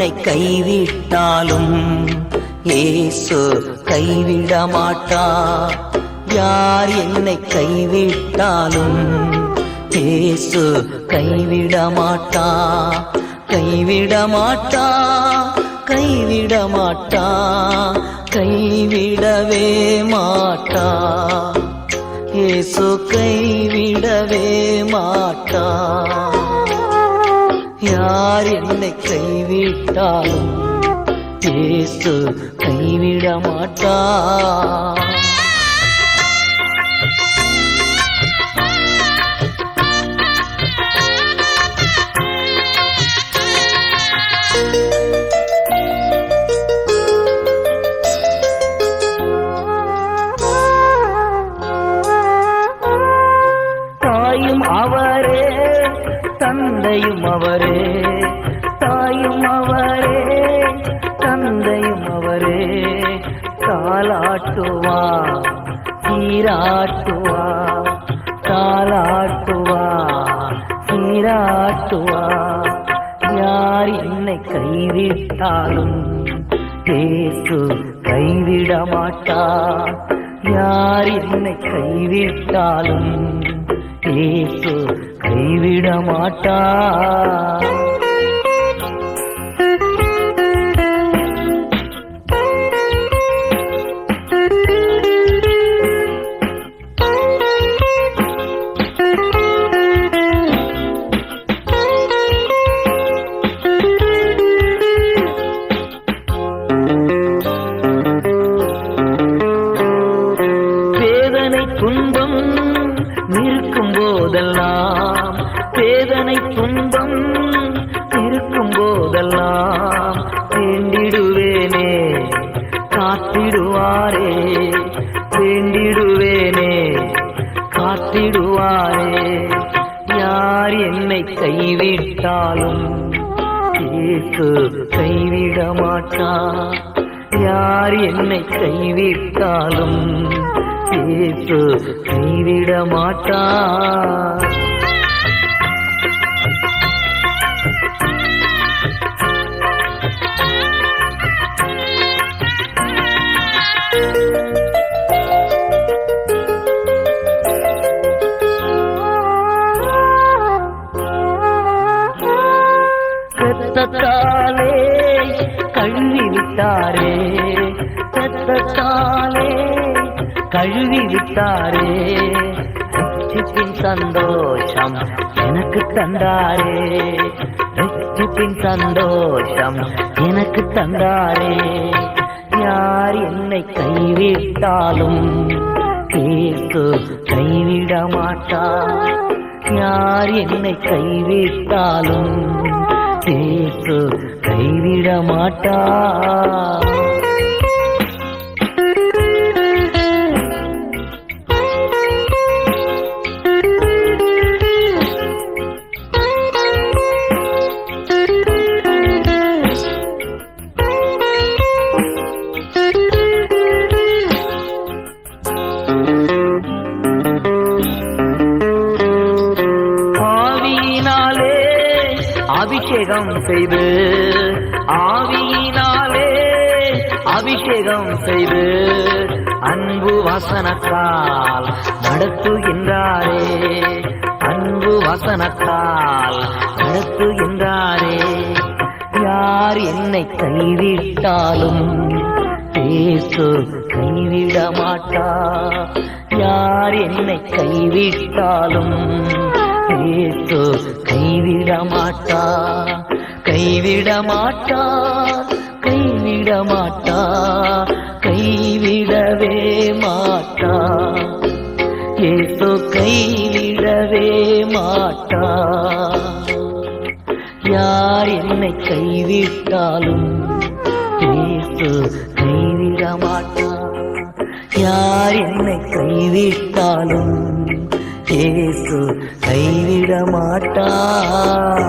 என்னை கைவிட்டாலும் இயேசு கைவிட மாட்டார். யார் என்னை கைவிட்டாலும் இயேசு கைவிட மாட்டார். கைவிட மாட்டார், கைவிட மாட்டார், கைவிடவே மாட்டார். இயேசு கைவிடவே மாட்டார். யார் என்னை கைவிட்டாலும் இயேசு கைவிட மாட்டார். தாயும் அவரே, தந்தையும் அவரே, தாயும் அவரே, தந்தையும் அவரே. தாலாட்டுவா, சீராட்டுவா, தாலாட்டுவா, சீராட்டுவா. யார் என்னை கைவிட்டாலும் இயேசு கைவிட மாட்டார். யார் என்னை கைவிட்டாலும் இயேசு கைவிட மாட்டார். வேதனை துன்பம் இருக்கும் போதெல்லாம், வேதனை துன்பம் இருக்கும் போதெல்லாம் வேண்டிடுவேனே காத்திடுவாரே, வேண்டிடுவேனே காத்திடுவாரே. யார் என்னை கைவிட்டாலும் இயேசு கைவிட மாட்டார். யார் என்னை கைவிட்டாலும் இயேசு கைவிட மாட்டார். ரத்தத்தாலே கழுவி விட்டாரே, ரத்தத்தாலே கழுவி விட்டாரே. ரட்சிப்பின் சந்தோஷம் எனக்கு தந்தாரே, ரட்சிப்பின் சந்தோஷம் எனக்கு தந்தாரே. யார் என்னை கைவிட்டாலும் இயேசு கைவிட மாட்டார். யார் என்னை கைவிட்டாலும் இயேசு கைவிட மாட்டார். அபிஷேகம் செய்து, ஆவியினாலே அபிஷேகம் செய்து அன்பு வசனத்தால் நடத்துகின்றாரே, அன்பு வசனத்தால் நடத்துகின்றாரே. யார் என்னை கைவிட்டாலும் இயேசு கைவிட மாட்டார். யார் என்னை கைவிட்டாலும் இயேசு கைவிட மாட்டார். கைவிட மாட்டார், கைவிட மாட்டார், கைவிடவே மாட்டார். இயேசு கைவிடவே மாட்டார். யார் என்னை கைவிட்டாலும் இயேசு கைவிட மாட்டார். யார் என்னை கைவிட்டாலும் இயேசு கைவிட மாட்டார்.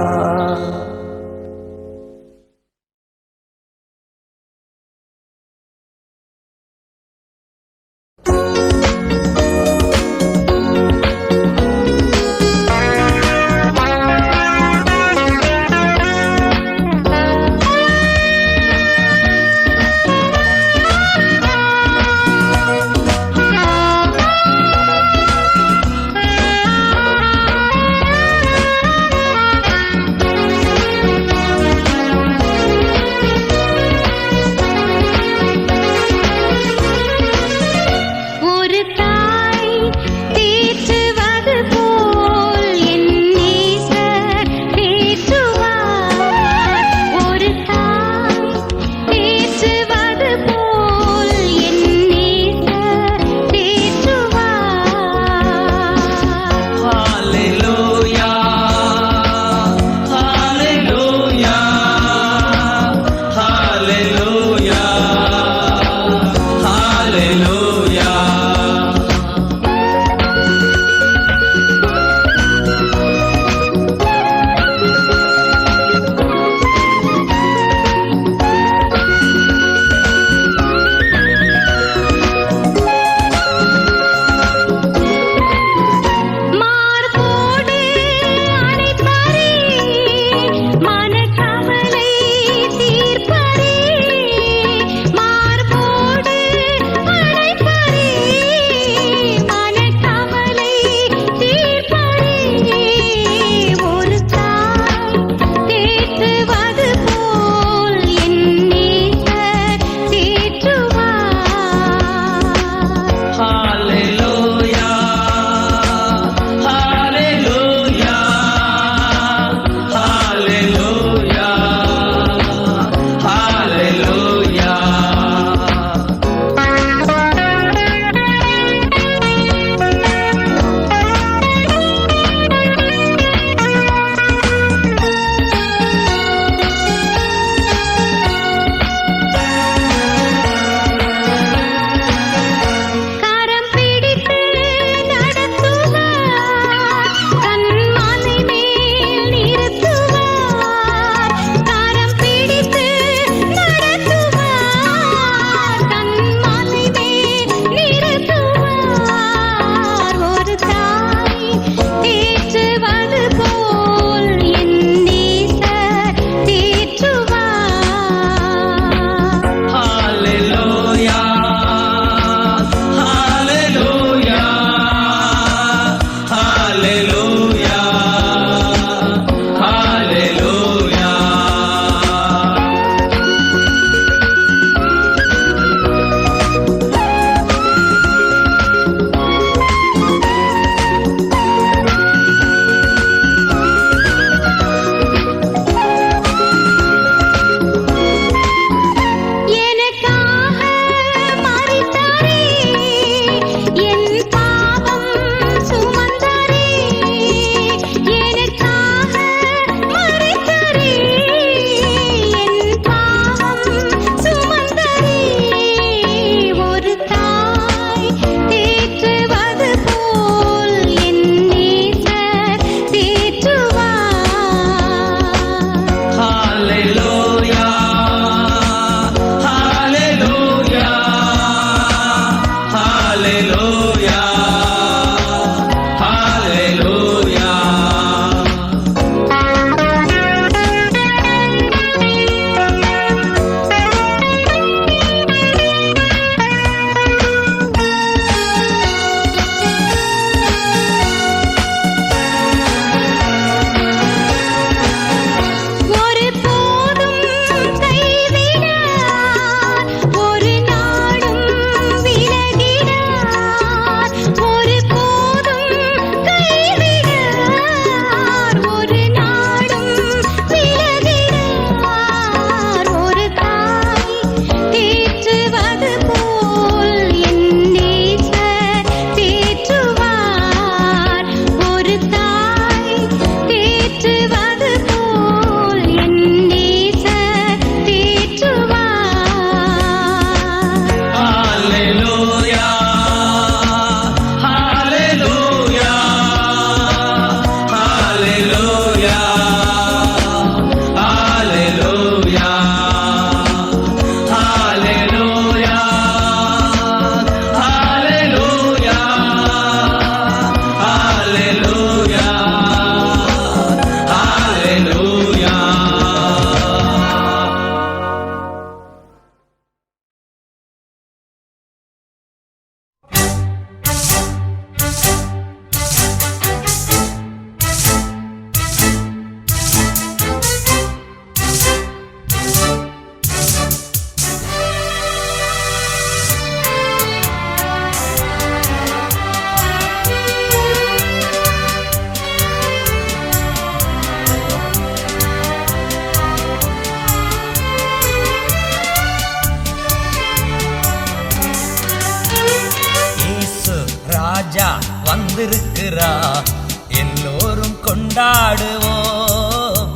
கொண்டாடுவோம்,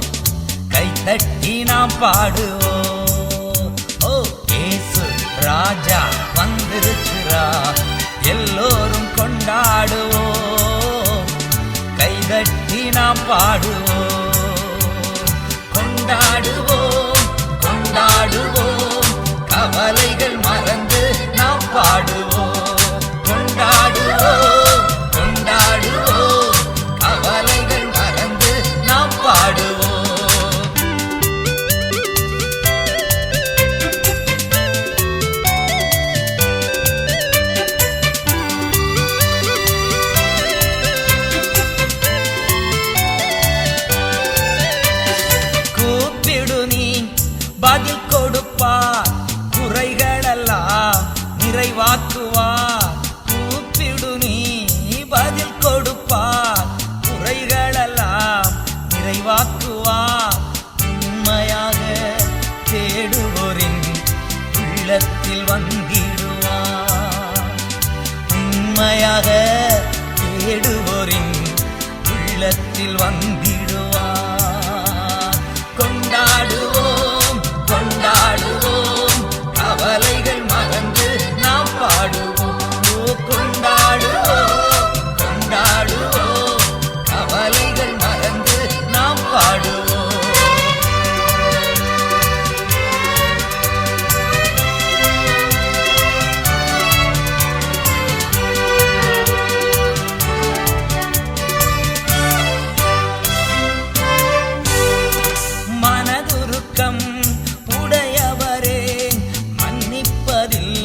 கைத்தட்டி நாம் பாடுவோம். ஓ இயேசு ராஜா வந்திருக்கிறார், எல்லோரும் கொண்டாடுவோம், கைதட்டி நாம் பாடுவோம். கொண்டாடுவோம் கொண்டாடுவோம், கவலைகள் மறந்து நாம் பாடுவோம். கொண்டாடுவோம் கொண்டாடுவோம், கவலைகள் மறந்து நாம் பாடுவோம். பதில் கொடுப்பார், குறைகளெல்லாம் நிறைவாக்குவார். கூப்பிடு நீ பதில் கொடுப்பார், குறைகளெல்லாம் நிறைவாக்குவார். உண்மையாக தேடுவோரின் உள்ளத்தில் வந்திடுவார். உண்மையாக தேடுவோரின் உள்ளத்தில் வந்திடுவார். கொண்டாடுவோம் கொண்டாடுவோம், கவலைகள் மறந்து நாம் பாடுவோம். ஓ கொண்டாடுவோம் கொண்டாடுவோம், கவலைகள் மறந்து நாம் பாடுவோம். மனதுருக்கம் உடையவரே, மன்னிப்பதில்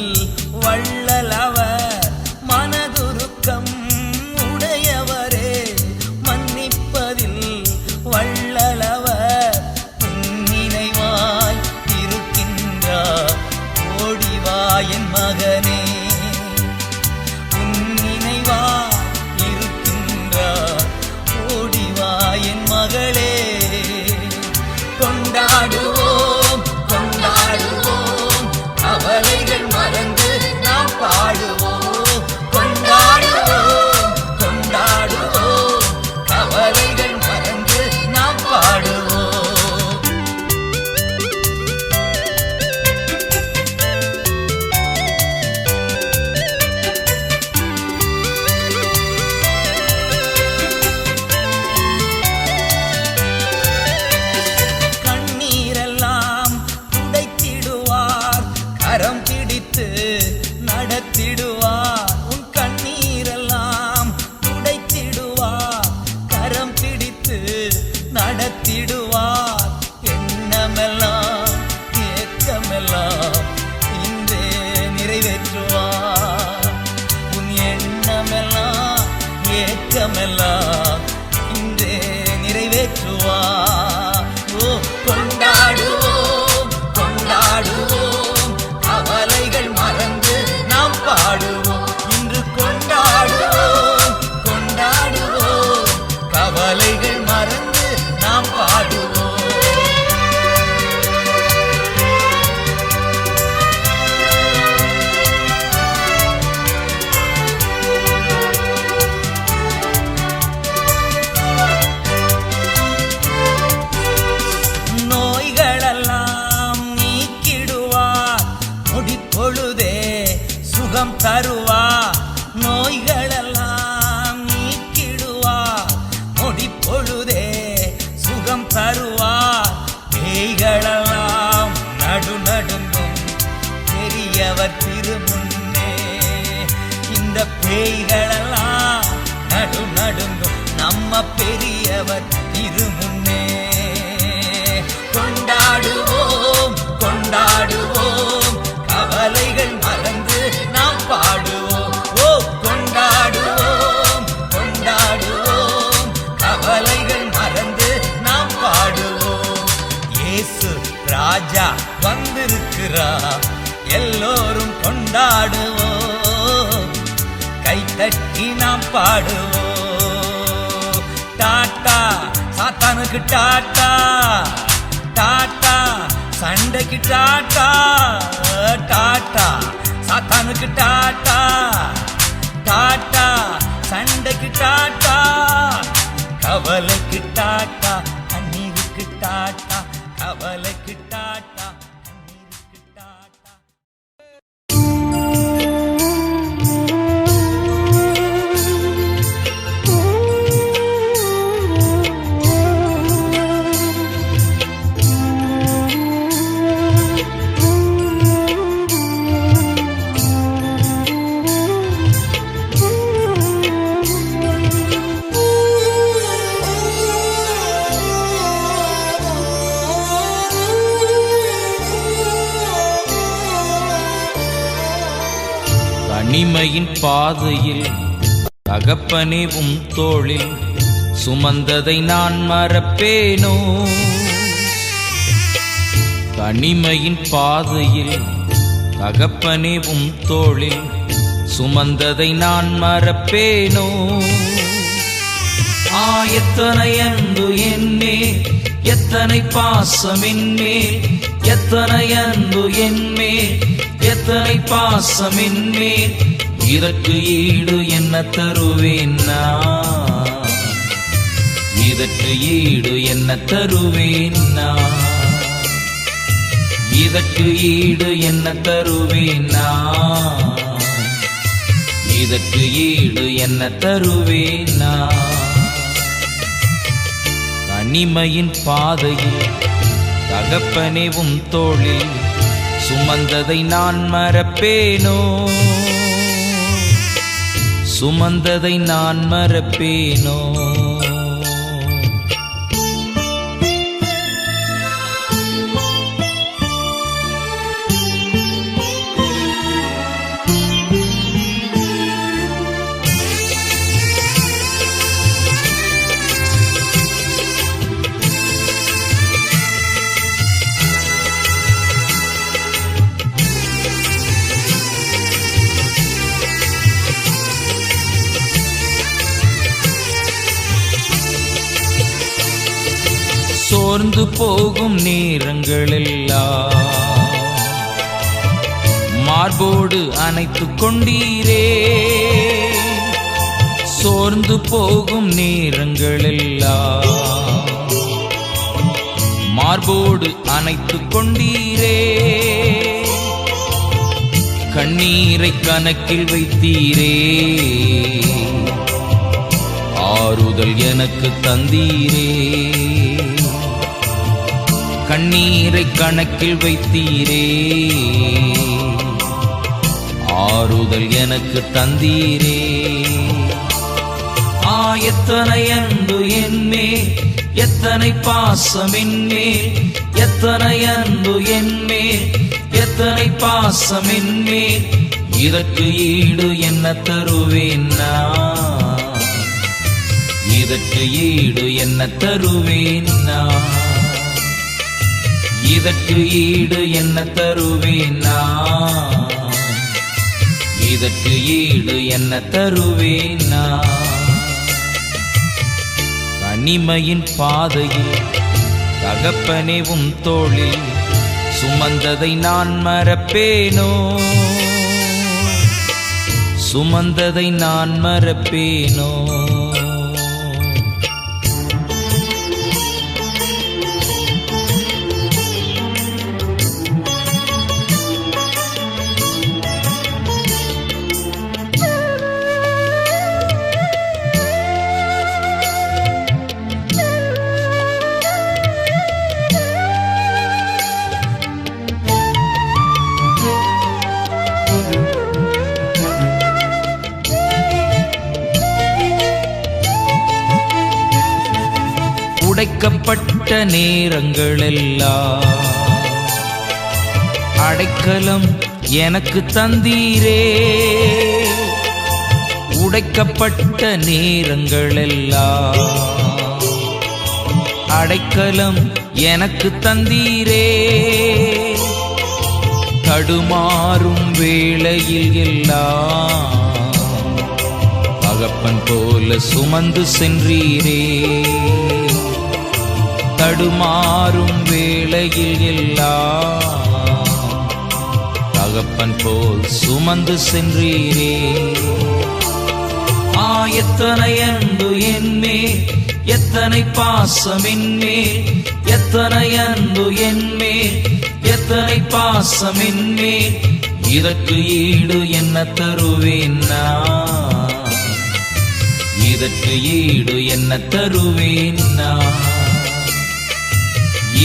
வள்ளலவர். மனதுருக்கம் உடையவரே, மன்னிப்பதில் வள்ளலவர். நினைவாய் இருக்கின்றார், ஓடிவா என் மகனே. நினைவாய் இருக்கின்றார், ஓடிவா என் மகளே. கொண்டாடுவோம் கொண்டாடுவோம், கவலைகள் மறந்து நாம் பாடுவோம். கொண்டாடுவோம் கொண்டாடுவோம், கவலைகள் மறந்து நாம் பாடுவோம். கரம் பிடித்து நடத்திடுவார், உன் கண்ணீரெல்லாம் துடைத்திடுவார். கரம் பிடித்து நடத்திடுவார். எண்ணமெல்லாம் ஏக்கமெல்லாம் இன்றே நிறைவேற்றுவார். உன் எண்ணமெல்லாம் ஏக்கமெல்லாம் இன்றே நிறைவேற்றுவார். ஓ கொண்டாடுவோம் கொண்டாடுவோம், கவலைகள் மறந்து நாம் பாடுவோம். இன்று கொண்டாடுவோம் கொண்டாடுவோம், கவலைகள் மறந்து நாம் பாடுவோம். நோய்களெல்லாம் நீக்கிடுவார், பொழுதே சுகம் தருவார். நோய்களெல்லாம் நீக்கிடுவார், பொழுதே சுகம் தருவார். பேய்களெல்லாம் நடுநடுங்கும், பெரியவர் திருமுன்னே. இந்த பேய்களெல்லாம் நடுநடுங்கும், நம்ம பெரியவர் திருமுன்னே. கொண்டாடுவோம் கொண்டாடுவோம், கவலைகள் மறந்து நாம் பாடுவோம். ஓ கொண்டாடுவோம் கொண்டாடுவோம், கவலைகள் மறந்து நாம் பாடுவோம். இயேசு ராஜா வந்திருக்கிறார், எல்லோரும் கொண்டாடுவோம், கைத்தட்டி நாம் பாடுவோம். டாட்டா சாத்தானுக்கு டாட்டா, டாட்டா சண்டைக்கு டாட்டா, டாட்டா சாத்தானுக்கு டாட்டா, டாட்டா சண்டைக்கு டாட்டா, கவலைக்கு தனிமையின் பாதையில் தகப்பனே உம் தோளில் சுமந்ததை நான் மறப்பேனோ? தனிமையின் பாதையில் தகப்பனே உம் தோளில் சுமந்ததை நான் மறப்பேனோ? எத்தனை அன்பு என்மேல், எத்தனை பாசம் என்மேல், எத்தனை அன்பு என்மேல், எத்தனை பாசம் என்மேல், இதற்கு ஈடு என்ன தருவேன் நான்? இதற்கு ஈடு என்ன தருவேன் நான்? இதற்கு ஈடு என்ன தருவேன் நான்? இதற்கு ஈடு என்ன தருவேன் நான்? தனிமையின் பாதையில் தகப்பனே உம் தோளில் சுமந்ததை நான் மறப்பேனோ? சுமந்ததை நான் மறப்பேனோ? சோர்ந்து போகும் நேரங்களெல்லாம் மார்போடு அணைத்துக் கொண்டீரே. சோர்ந்து போகும் நேரங்களெல்லாம் மார்போடு அணைத்துக் கொண்டீரே. கண்ணீரை கணக்கில் வைத்தீரே, ஆறுதல் எனக்கு தந்தீரே. கண்ணீரை கணக்கில் வைத்தீரே, ஆறுதல் எனக்கு தந்தீரே. எத்தனை அன்பு என்மேல், எத்தனை பாசம் என்மேல், எத்தனை அன்பு என்மேல், எத்தனை பாசம் என்மேல், இதற்கு ஈடு என்ன தருவேன் நான்? இதற்கு ஈடு என்ன தருவேன் நான்? இதற்கு ஈடு என்ன தருவேன் நான்? இதற்கு ஈடு என்ன தருவேன் நான்? தனிமையின் பாதையில் தகப்பனே உம் தோளில் சுமந்ததை நான் மறப்பேனோ? சுமந்ததை நான் மறப்பேனோ? உடைக்கப்பட்ட நேரங்களெல்லாம் அடைக்கலம் எனக்கு தந்தீரே. உடைக்கப்பட்ட நேரங்களெல்லாம் அடைக்கலம் எனக்கு தந்தீரே. தடுமாறும் வேளையில் எல்லாம் தகப்பன் போல சுமந்து சென்றீரே. தடுமாறும் வேளையில் எல்லாம் தகப்பன் போல் சுமந்து சென்றீரே. எத்தனை அன்பு என்மேல், எத்தனை பாசம் என்மேல், எத்தனை அன்பு என்மேல், எத்தனை பாசம் என்மேல், இதற்கு ஈடு என்ன தருவேன் நான்? இதற்கு ஈடு என்ன தருவேன் நான்?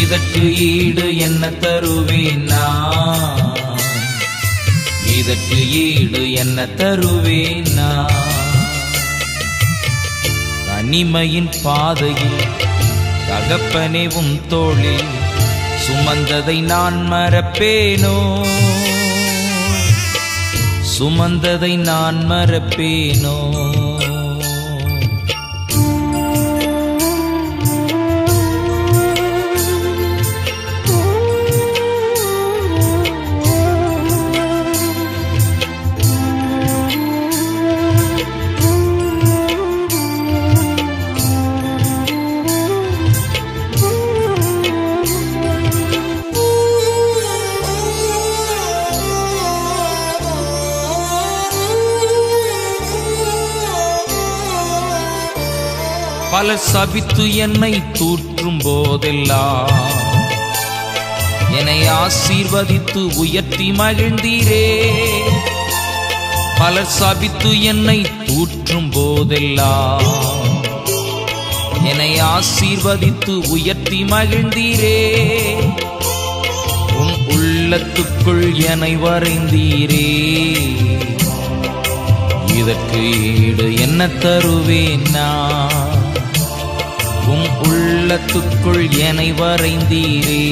இதற்கு ஈடு என்ன தருவேன் நான்? இதற்கு ஈடு என்ன தருவேன் நான்? தனிமையின் பாதையில் தகப்பனே உம் தோளில் சுமந்ததை நான் மறப்பேனோ? சுமந்ததை நான் மறப்பேனோ? பல சபித்து என்னை தூற்றும் போதெல்லாம் என்னை ஆசீர்வதித்து உயர்த்தி மகிழ்ந்தீரே. பலர் சபித்து என்னை தூற்றும் போதெல்லாம் என்னை ஆசீர்வதித்து உயர்த்தி மகிழ்ந்தீரே. உன் உள்ளத்துக்குள் என்னை வரைந்தீரே. இதற்கு ஈடு என்ன தருவேன் நான்? உம் உள்ளத்துக்குள் என்னை வரைந்தீரே.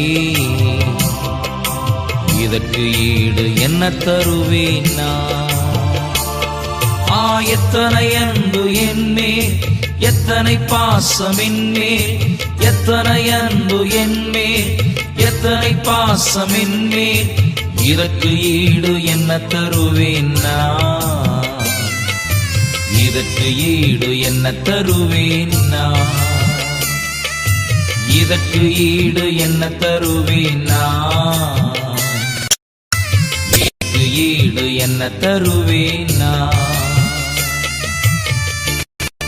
இதற்கு ஈடு என்ன தருவேன் நான்? எத்தனை அன்பு என்மேல், எத்தனை பாசம் என்மேல், எத்தனை அன்பு என்மேல், எத்தனை பாசம் என்மேல். இதற்கு ஈடு என்ன தருவேன் நான்? இதற்கு ஈடு என்ன தருவேன் நான்? இதற்கு ஈடு என்ன தருவேன் நான்? இதற்கு ஈடு என்ன தருவேன் நான்?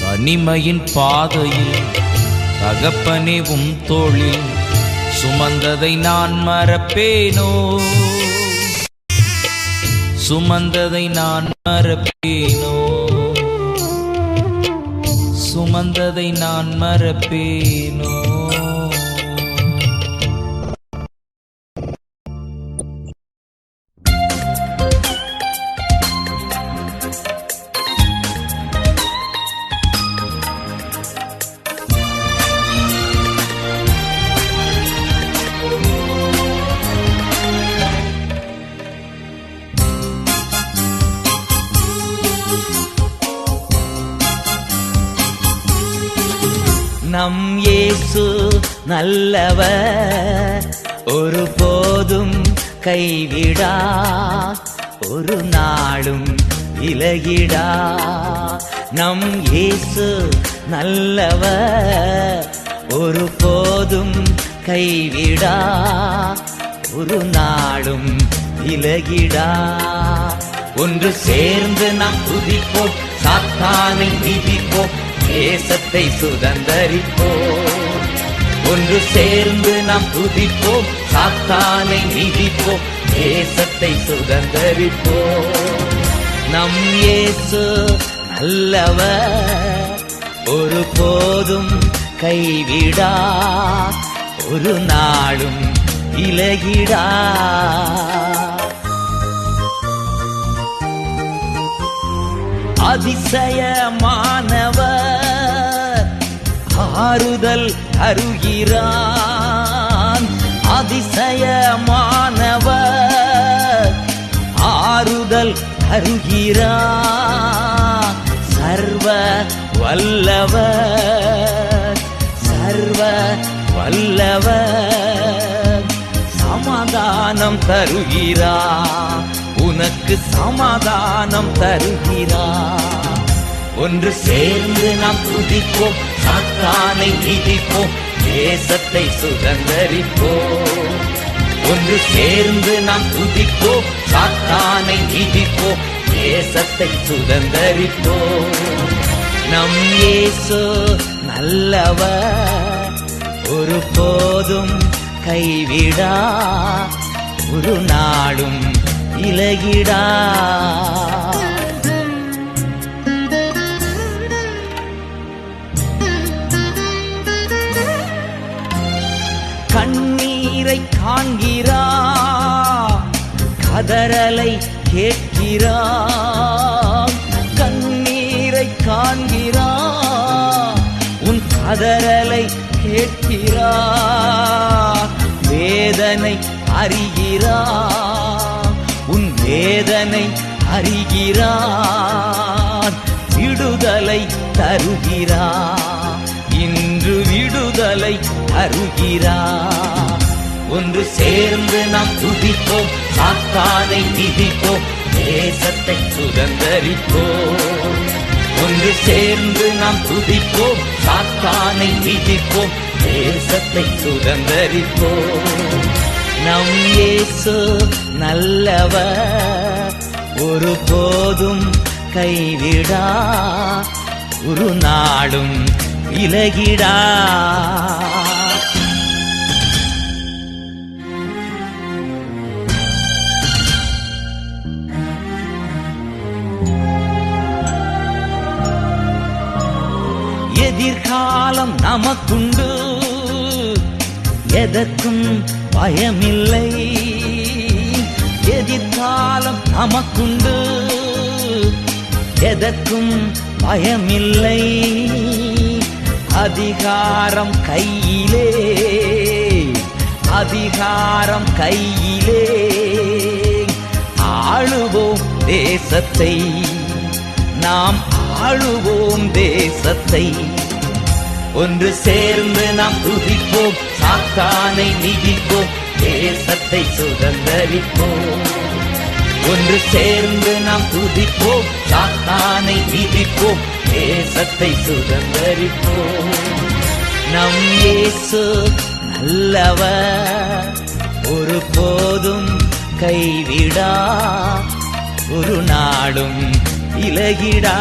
தனிமையின் பாதையில் தகப்பனே உம் தோளில் சுமந்ததை நான் மறப்பேனோ? சுமந்ததை நான் மறப்பேனோ? சுமந்ததை நான் மறப்பேனோ? நம் இயேசு நல்லவர், ஒருபோதும் கைவிடா, ஒரு நாளும் விலகிடா. நம் இயேசு நல்லவர், ஒருபோதும் கைவிடா, ஒரு நாளும் விலகிடா. ஒன்று சேர்ந்து நாம் துதிப்போம், சாத்தானை மிதிப்போம், தேசத்தை சுதந்தரிப்போம். ஒன்று சேர்ந்து நாம் துதிப்போம், சாத்தானை மிதிப்போம், தேசத்தை சுதந்தரிப்போம். நம் இயேசு நல்லவர், ஒருபோதும் கைவிடா, ஒரு நாளும் விலகிடா. அதிசயமானவர் ஆறுதல் தருகிறான். அதிசயமானவர் ஆறுதல் தருகிறான். சர்வ வல்லவர், சர்வ வல்லவர் சமாதானம் தருகிறான். உனக்கு சமாதானம் தருகிறார். ஒன்று சேர்ந்து நாம் துதிப்போம், சாத்தானை மிதிப்போம், தேசத்தை சுதந்தரிப்போம். ஒன்று சேர்ந்து நாம் துதிப்போம், சாத்தானை மிதிப்போம், தேசத்தை சுதந்தரிப்போம். நம் இயேசு நல்லவர், ஒருபோதும் கைவிடா, ஒரு நாளும் விலகிடா. கண்ணீரை காண்கிறா, கதறலை கேட்கிறா. கண்ணீரை காண்கிறா, உன் கதறலை கேட்கிறா. வேதனை அறிகிறா, உன் வேதனை அறிகிறார், விடுதலை தருகிறார், இன்று விடுதலை தருகிறார். ஒன்று சேர்ந்து நாம் துதிப்போம், சாத்தானை மிதிப்போம், தேசத்தை சுதந்தரிப்போம். ஒன்று சேர்ந்து நாம் துதிப்போம், சாத்தானை மிதிப்போம், தேசத்தை சுதந்தரிப்போம். நம் இயேசு நல்லவர், ஒருபோதும் கைவிடா, ஒரு நாளும் விலகிடா. எதிர்காலம் நமக்குண்டு, எதற்கும் பயமில்லை. எதிர்காலம் நமக்குண்டு, எதற்கும் பயமில்லை. அதிகாரம் கையிலே, அதிகாரம் கையிலே, ஆளுவோம் தேசத்தை, நாம் ஆளுவோம் தேசத்தை. ஒன்று சேர்ந்து நாம் துதிப்போம், சாத்தானை மிதிப்போம், தேசத்தை சுதந்தரிப்போம். ஒன்று சேர்ந்து நாம் துதிப்போம், சாத்தானை மிதிப்போம், தேசத்தை சுதந்தரிப்போம். நம் இயேசு நல்லவர், ஒருபோதும் கைவிடா, ஒரு நாளும் விலகிடா.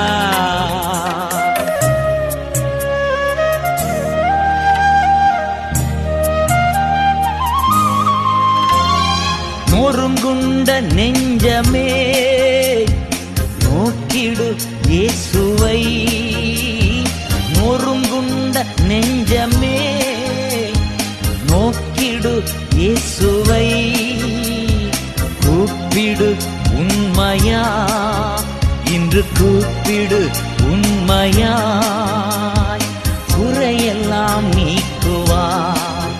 நொறுங்குண்ட நெஞ்சமே நோக்கிடு இயேசுவை, நொறுங்குண்ட நெஞ்சமே நோக்கிடு இயேசுவை. கூப்பிடு உண்மையா, இன்று கூப்பிடு உண்மையாய், குறையெல்லாம் நீக்குவார்,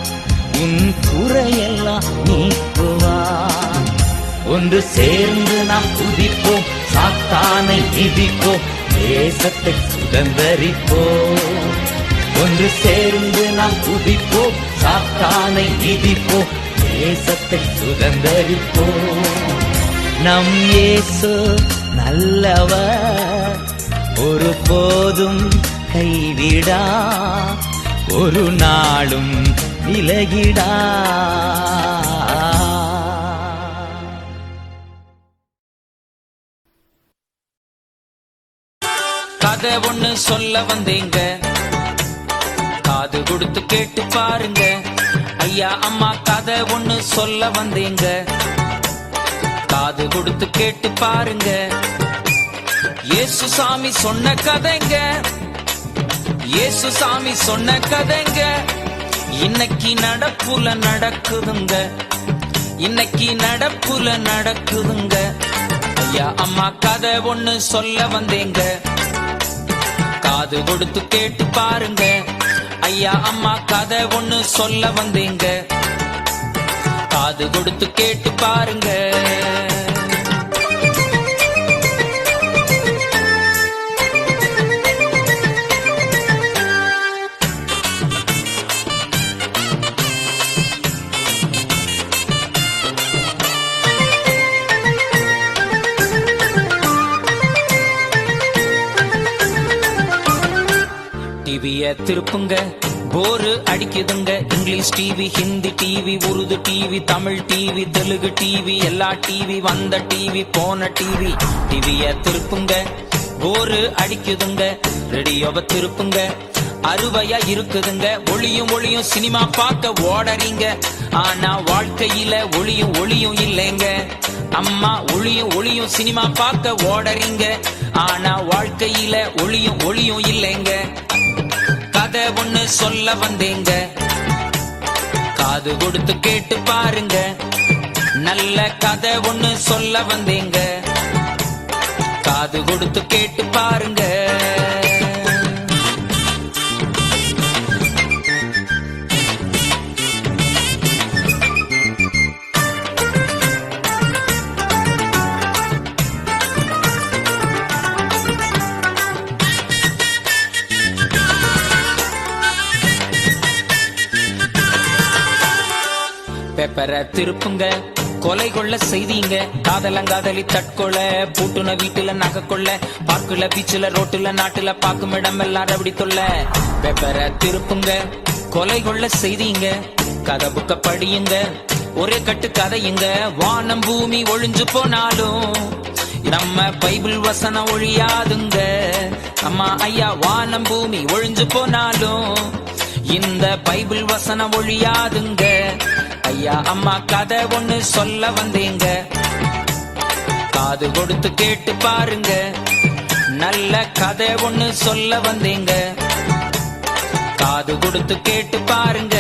உன் குறையெல்லாம் நீக்குவார். ஒன்று சேர்ந்து நாம் துதிப்போம், சாத்தானை மிதிப்போம், தேசத்தை சுதந்தரிப்போம். ஒன்று சேர்ந்து நாம் துதிப்போம், சாத்தானை மிதிப்போம், தேசத்தை சுதந்தரிப்போம். நம் இயேசு நல்லவர், ஒருபோதும் கைவிடா, ஒரு நாளும் விலகிடா. கதை ஒண்ணு சொல்ல வந்தேங்க, காது கொடுத்து கேட்டு பாருங்க. ஐயா அம்மா கதை ஒண்ணு சொல்ல வந்தேங்க, காது கொடுத்து கேட்டு பாருங்க. இயேசு சாமி சொன்ன கதைங்க, இயேசு சாமி சொன்ன கதைங்க. இன்னைக்கு நடப்புல நடக்குதுங்க, இன்னைக்கு நடப்புல நடக்குதுங்க. ஐயா அம்மா கதை ஒண்ணு சொல்ல வந்தேங்க, காது கொடுத்து கேட்டு பாருங்க. ஐயா அம்மா கதை ஒண்ணு சொல்ல வந்தேங்க, காது கொடுத்து கேட்டு பாருங்க. டிவிய திருப்புங்க, போரு அடிக்குதுங்க. English TV, Hindi TV, Urdu TV, Tamil TV, Telugu TV, எல்லா டிவி, வந்த டிவி, போன டிவி. டிவிய திருப்புங்க, போரு அடிக்குதுங்க. ரேடியோவை திருப்புங்க, அறுவையா இருக்குதுங்க. ஒளியும் ஒளியும் சினிமா பார்க்க ஓடறீங்க, ஆனா வாழ்க்கையில ஒளியும் ஒளியும் இல்லைங்க. அம்மா ஒளியும் ஒளியும் சினிமா பார்க்க ஓடறீங்க, ஆனா வாழ்க்கையில ஒளியும் ஒளியும் இல்லைங்க. கதை ஒண்ணு சொல்ல வந்தேங்க, காது கொடுத்து கேட்டு பாருங்க. நல்ல கதை ஒண்ணு சொல்ல வந்தேங்க, காது கொடுத்து கேட்டு பாருங்க. பேப்பரை திருப்புங்க, கொலை கொள்ள செய்திங்க, காதலங்காதலி தற்கொள்ள, பூட்டுன வீட்டுல நகை கொள்ள, பார்க்குல பீச்சுல ரோட்டுல நாட்டுல பாக்கும் இடம் எல்லாம் ரபடி தொல்ல. பேப்பரை திருப்புங்க, கொலை கொள்ள செய்திங்க, கதை புக்க படியுங்க, ஒரே கட்டு கதையுங்க. வானம் பூமி ஒழிஞ்சு போனாலும் நம்ம பைபிள் வசனம் ஒழியாதுங்க. அம்மா ஐயா, வானம் பூமி ஒழிஞ்சு போனாலும் இந்த பைபிள் வசனம் ஒழியாதுங்க. ஐயா அம்மா, கதை ஒண்ணு சொல்ல வந்தீங்க, காது கொடுத்து கேட்டு பாருங்க. நல்ல கதை ஒண்ணு சொல்ல வந்தீங்க, காது கொடுத்து கேட்டு பாருங்க.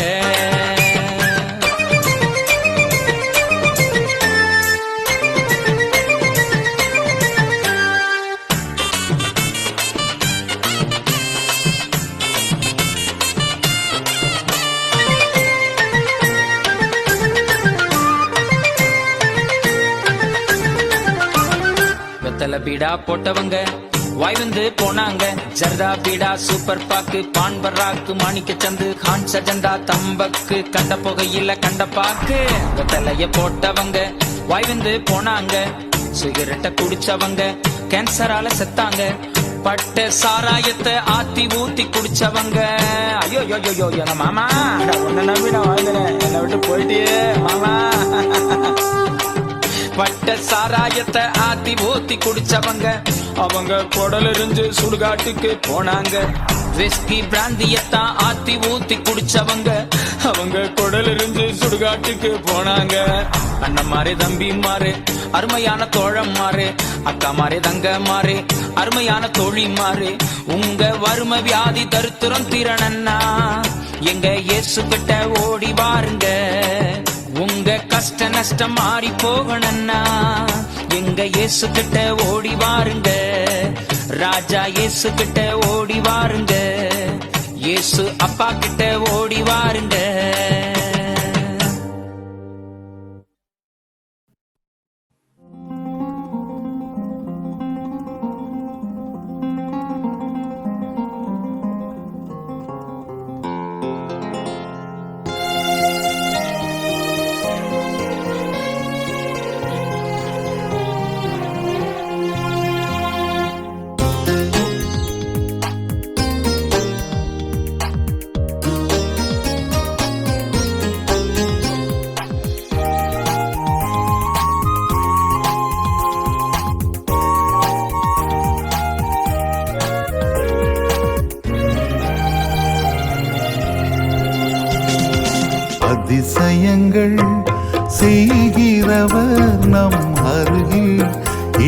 வெத்தல பீடா போட்டவங்க வாய் வந்து போனாங்க, ஜர்தா பீடா சூப்பர் பாக்கு பான் பர்ராக்கு மாணிக்க சந்து கான் சஜந்தா தம்பக்கு கண்ட புகையில கண்ட பாக்கு. வெத்தலைய போட்டவங்க வாய் வந்து போனாங்க, சிகரெட்டை குடிச்சவங்க கேன்சரால செத்தாங்க, பட்ட சாராயத்தை ஆத்தி ஊத்தி குடிச்சவங்க. ஐயோ யோ யோ மாமா, உன்னை நம்பி நான் வாழ்ந்துறேன், என்னை விட்டு போயிட்டே மாமா. பட்ட சாராயத்தை ஆத்தி ஊத்தி குடிச்சவங்க, அவங்க குடல் எரிஞ்சு சுடுகாட்டுக்கு போனாங்க. விஸ்கி பிராந்தியத்தான் ஆத்தி ஊத்தி குடிச்சவங்க, அவங்க குடல் எரிஞ்சு சுடுகாட்டுக்கு போனாங்க. அண்ணன் மாறு தம்பி மாறு அருமையான தோழம் மாறு, அக்கா மாறு தங்க மாறு அருமையான தோழி மாறு. உங்க வறுமை வியாதி தருத்திரம் திறனன்னா எங்க இயேசு கிட்ட ஓடி வாருங்க. உங்க கஷ்ட நஷ்டம் மாறி போகணும்னா எங்க இயேசு கிட்ட ஓடி வாருங்க. ராஜா இயேசு கிட்ட ஓடி வாருங்க, இயேசு அப்பா கிட்ட ஓடி வாருங்க. அதிசயங்கள் செய்கிறவர் நம் அருகில்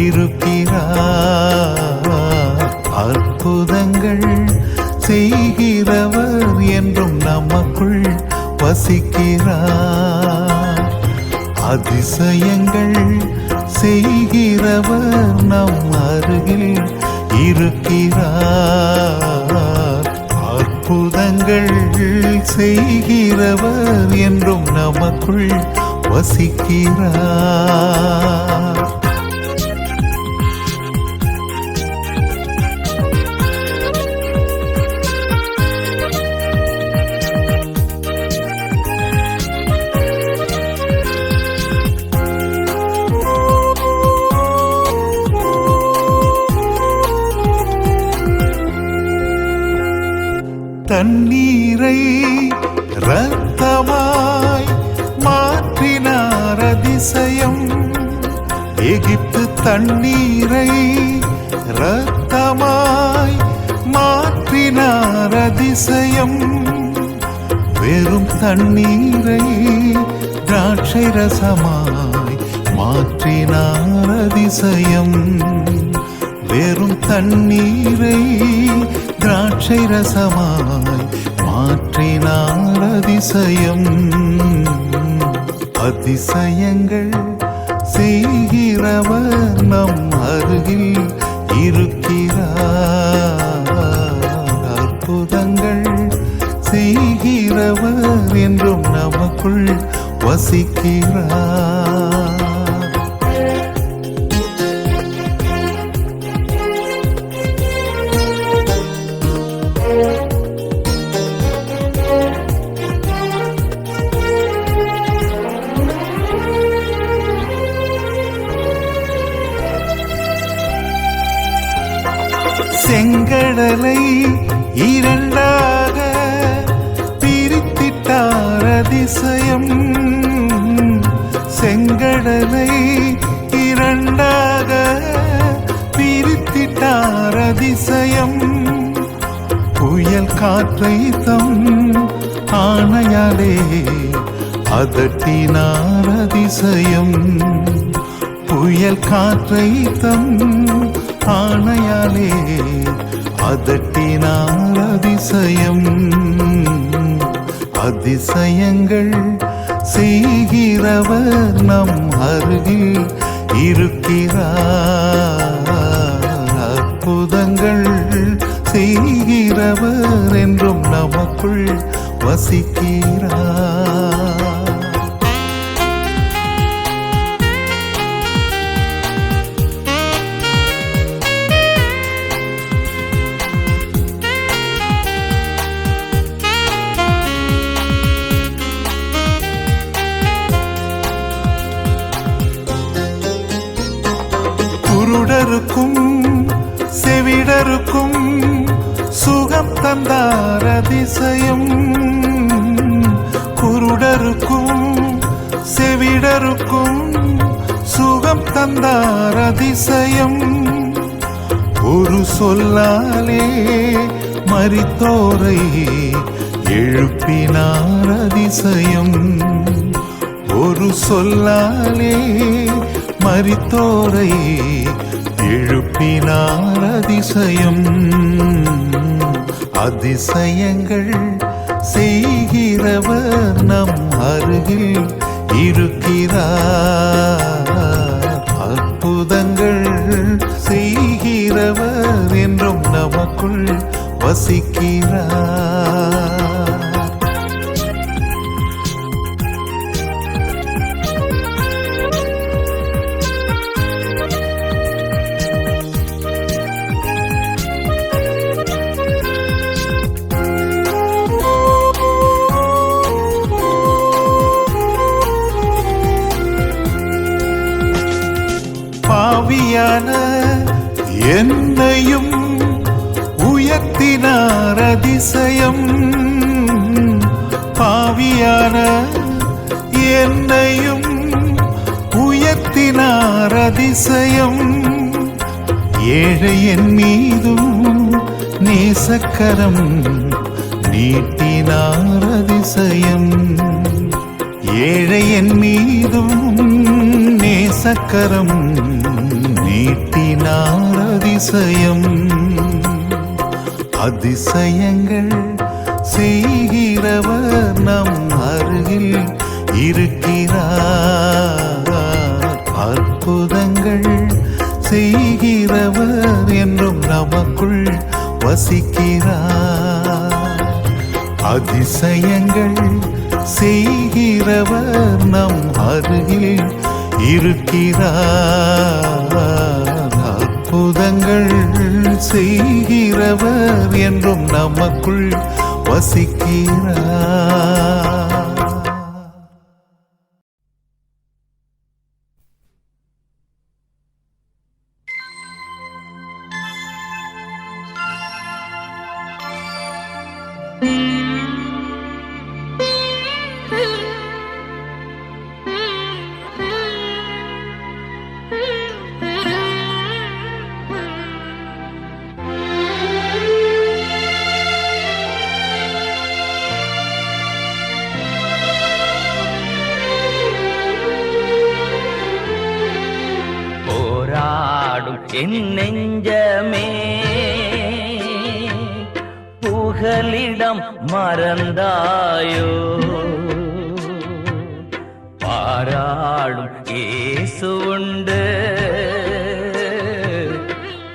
இருக்கிறார். அற்புதங்கள் செய்கிறவர் என்றும் நமக்குள் வசிக்கிறார். அதிசயங்கள் செய்கிறவர் நம் அருகில் இருக்கிறார். அற்புதங்கள் செய்கிறவர் என்றும் நமக்குள் வசிக்கிறார். தண்ணீரை இரத்தமாய் மாற்றினார் அதிசயம். எகிப்து தண்ணீரை இரத்தமாய் மாற்றினார் அதிசயம். வெறும் தண்ணீரை திராட்சை ரசமாய் மாற்றினார் அதிசயம். வெறும் தண்ணீரை திராட்சை ரசமாய் மாற்றினார் அதிசயம். அதிசயங்கள் செய்கிறவர் நம் அருகில் இருக்கிறார். அற்புதங்கள் செய்கிறவர் என்றும் நமக்குள் வசிக்கிறார். செங்கடலை இரண்டாக பிரித்திட்டார் அதிசயம். செங்கடலை இரண்டாக பிரித்திட்டார் அதிசயம். புயல் காற்றை தம் ஆணையாலே அதட்டினார் அதிசயம். புயல் காற்றை தம் ஆணையாலே அதட்டினார் அதிசயம். அதிசயங்கள் செய்கிறவர் நம் அருகில் இருக்கிறார். அற்புதங்கள் செய்கிறவர் என்றும் நமக்குள் வசிக்கிறார். குருடருக்கும் செவிடருக்கும் சுகம் தந்தார் அதிசயம். குருடருக்கும் செவிடருக்கும் சுகம் தந்தார் அதிசயம். ஒரு சொல்லாலே மரித்தோரை எழுப்பினார் அதிசயம். ஒரு சொல்லாலே மரித்தோரை எழுப்பினார் அதிசயம். அதிசயங்கள் செய்கிறவர் நம் அருகில் இருக்கிறார். அற்புதங்கள் செய்கிறவர் என்றும் நமக்குள் வசிக்கிறார். பாவியான என்னையும் உயர்த்தினார் அதிசயம். பாவியான என்னையும் உயர்த்தினார் அதிசயம். ஏழை என் மீதும் நேசக்கரம் நீட்டினார் அதிசயம். ஏழை என் மீதும் நேசக்கரம் நீட்டினார் அதிசயம். அதிசயங்கள் செய்கிறவர் நம் அருகில் இருக்கிறார். அற்புதங்கள் செய்கிறவர் என்றும் நமக்குள் வசிக்கிறார். அதிசயங்கள் செய்கிறவர் நம் அருகில் இருக்கிறார். அற்புதங்கள் செய்கிறவர் என்றும் நமக்குள் வசிக்கிறார். என் நெஞ்சமே புகலிடம் மறந்தாயோ, பாராளும் இயேசு உண்டு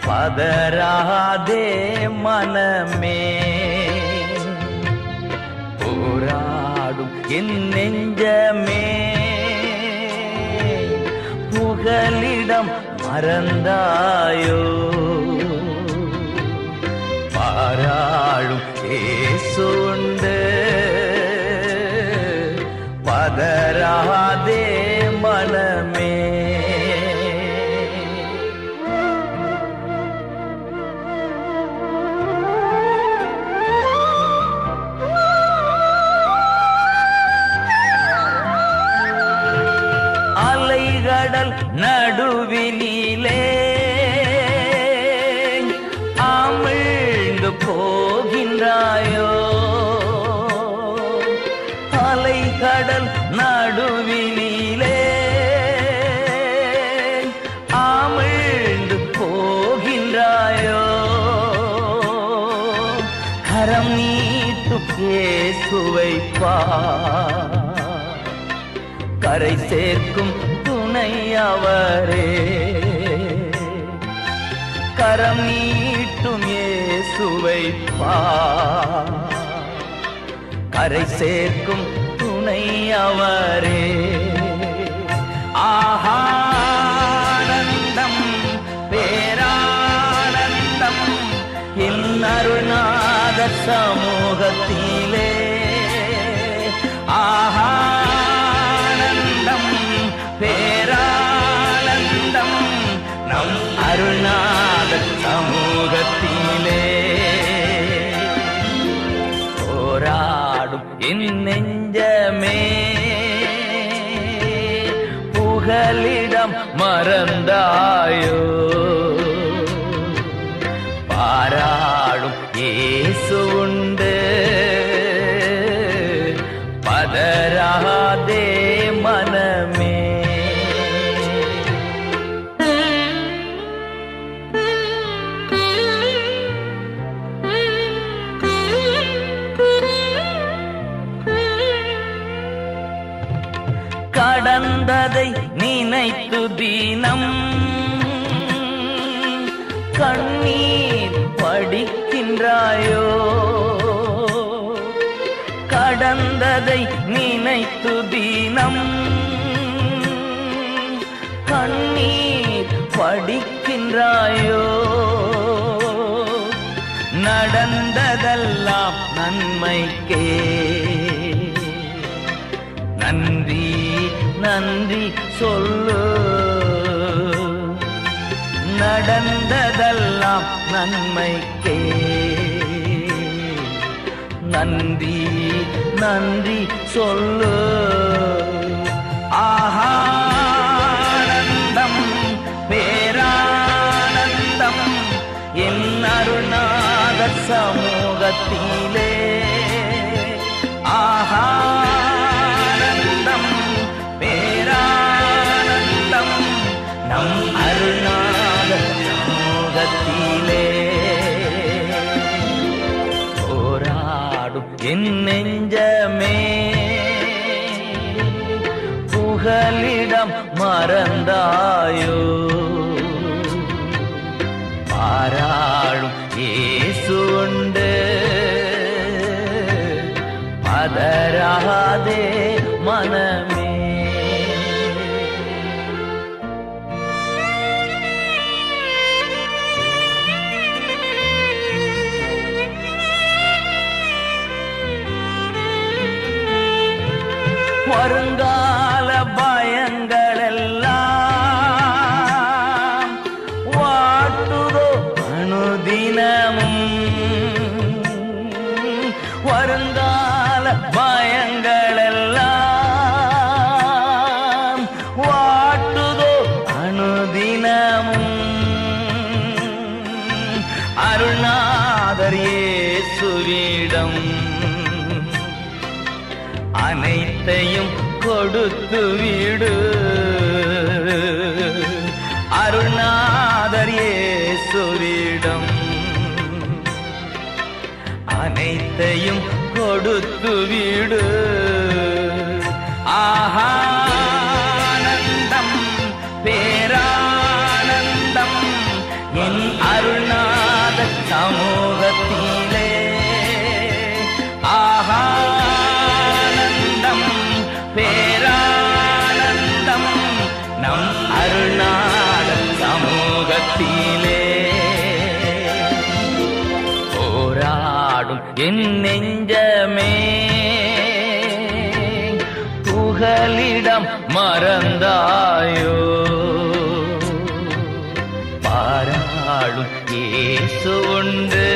பதறாதே மனமே. போராடும் என் நெஞ்சமே புகலிடம் மறந்தாயோ, பாராளும் இயேசு உண்டு பதறாதே மனமே. கடல் நடுவினிலே அமிழ்ந்து போகின்றாயோ அலைகடல் நடுவினிலே அமிழ்ந்து போகின்றாயோ கரம் நீட்டும் இயேசுவை பார் கரை சேர்க்கும் துணை அவரே கரம் நீட்டும் இயேசுவை பார் கரை சேர்க்கும் துணை அவரே ஆனந்தம் பேரானந்தம் என் அருள்நாத சமூகத்திலே ஆனந்தம் பேரானந்தம் நம் அருள்நாத சமூகத்திலே போராடும் என் நெஞ்சமே புகலிடம் மறந்தாயோ பாராடும் இயேசு உண்டு பதறாதே மனமே கடந்ததை நினைத்து தினம் கண்ணீர் படிக்கின்றாயோ கடந்ததை நினைத்து தினம் கண்ணீர் படிக்கின்றாயோ நடந்ததெல்லாம் நன்மைக்கே நன்றி நன்றி சொல்லு நடந்ததெல்லாம் நன்மைக்கே நன்றி நன்றி சொல்லு ஆனந்தம் பேரானந்தம் என் அருள்நாத சமூகத்திலே ஆனந்தம் பேரானந்தம் நம் அருள்நாத சமூகத்திலே போராடும் என் நெஞ்சமே புகலிடம் மறந்தாயோ பாராளும் இயேசு உண்டு பதறாதே மனமே வருங்கால பயங்களெல்லாம் வாட்டுதோ அனுதினமும் வருங்கால பயங்களெல்லாம் வாட்டுதோ அனுதினமும் அருள்நாதர் இயேசுவிடம் அனைத்தையும் கொடுத்து விடு அருள்நாதர் இயேசுவிடம் அனைத்தையும் கொடுத்து விடு ஆனந்தம் பேரானந்தம் என் அருள்நாத சமூகத்திலே ஆனந்தம் பேரானந்தம் நம் அருள்நாத சமூகத்திலே போராடும் என் நெஞ்சமே புகலிடம் மறந்தாயோ பாராளும் இயேசு உண்டு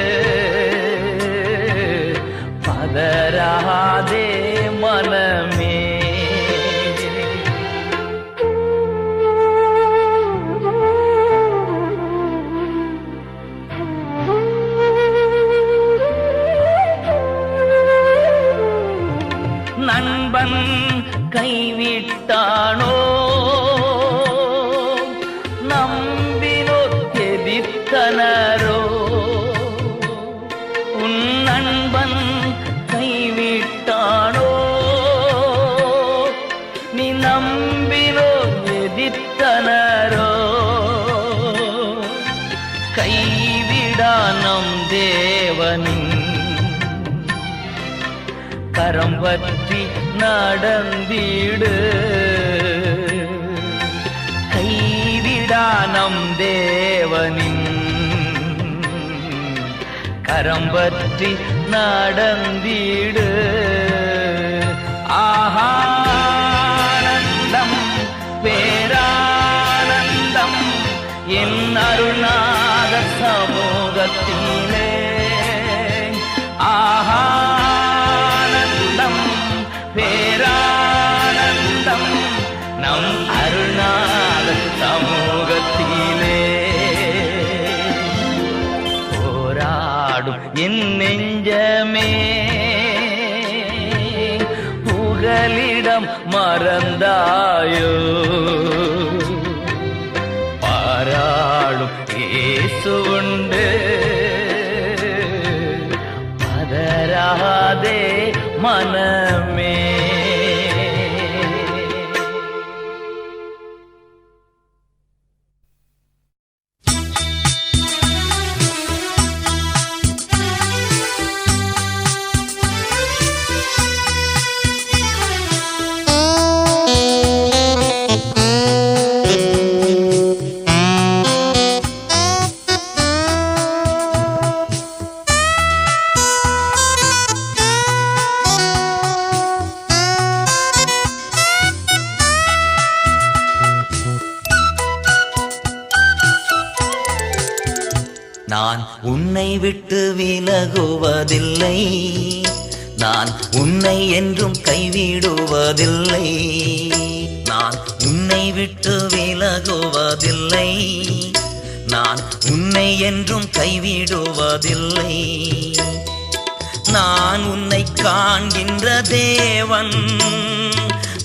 கைவிட்டானோ நம்பினோர் எதிர்த்தனரோ உன் நண்பன் கைவிட்டானோ நீ நம்பினோர் எதிர்த்தனரோ கைவிடா நம் தேவனின் கரம் பற்றி நடந்திடு கைவிடா நம் தேவனின் கரம் பற்றி நடந்திடு ஆனந்தம் பேரானந்தம் என் அருணாத சமூகத்திலே ஆனந்தம் பேரானந்தம் நம் அருணாத சமூகத்திலே போராடும் என் நெஞ்சமே புகலிடம் மறந்தாயோ பாராளும் இயேசு உண்டு பதறாதே மனமே நான் உன்னை விட்டு விலகுவதில்லை நான் உன்னை என்றும் கைவிடுவதில்லை நான் உன்னை விட்டு விலகுவதில்லை நான் உன்னை என்றும் கைவிடுவதில்லை நான் உன்னை காண்கின்ற தேவன்